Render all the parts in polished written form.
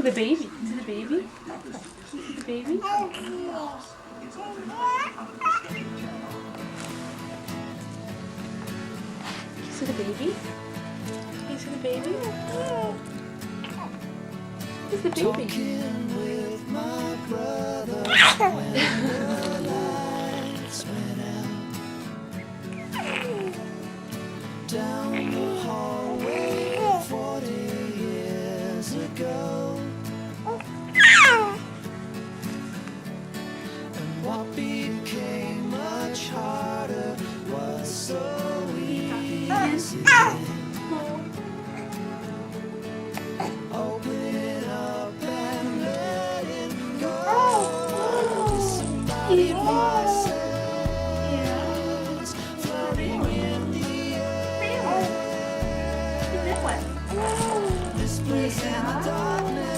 at the baby. See the baby? See the baby? See the baby? You see the baby? Who's the baby? With my brother when the lights went out. Down the hallway 40 years ago. And what became much harder was so easy. Open it up and let it go. Somebody voices floating in the air. This place in the darkness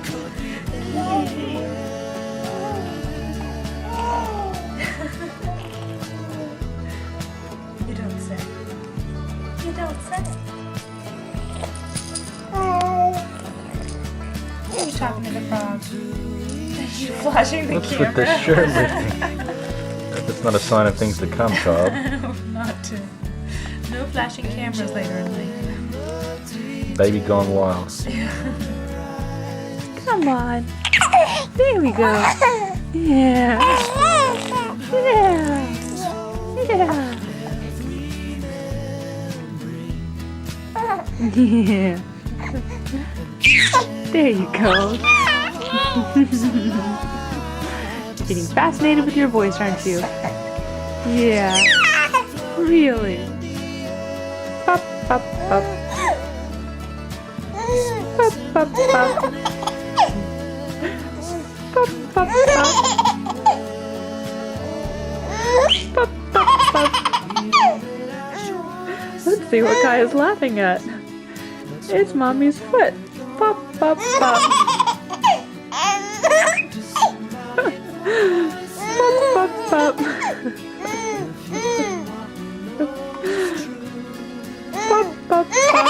could be anywhere. You don't say. You don't say. What are you talking to the frog? You flashing the What's camera? with the shirt lifting? That's not a sign of things to come, Cobb. Not to. No flashing cameras later in life. Baby gone wild. Come on. There we go. Yeah. Yeah. Yeah. Yeah. There you go. Getting fascinated with your voice, aren't you? Yeah. Really. Pop, pop, pop. Pop, pop, pop. Pop, pop, pop. Pop, pop, pop. Let's see what Kai is laughing at. It's Mommy's foot. Pop, pop, pop. Pop, pop, pop. Pop, pop, pop.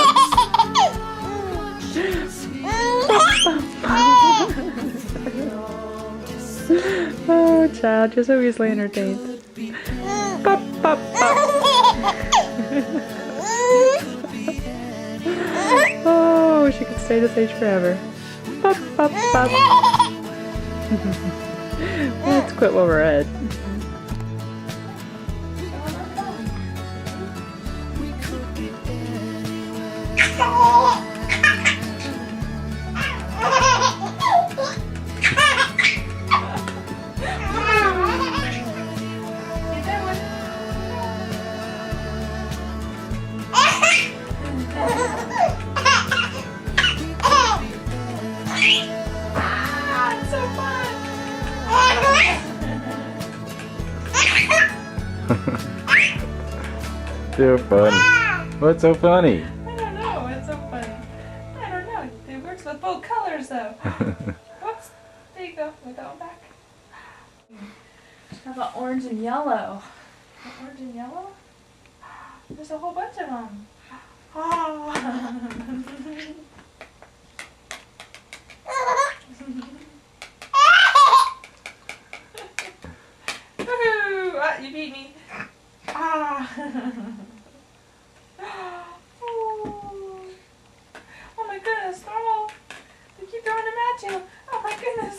Oh, child, you're so easily entertained. Pop, pop, pop. Oh, she could stay this age forever. Pop, pop, pop. Let's quit while we're ahead. Too funny. What's so funny? I don't know. It's so funny. I don't know. It works with both colors, though. Whoops. There you go. With that one back. How about orange and yellow? Orange and yellow? There's a whole bunch of them. Oh. Woohoo! Ah, you beat me. Ah. Oh my goodness, throw! They keep throwing them at you. Oh my goodness.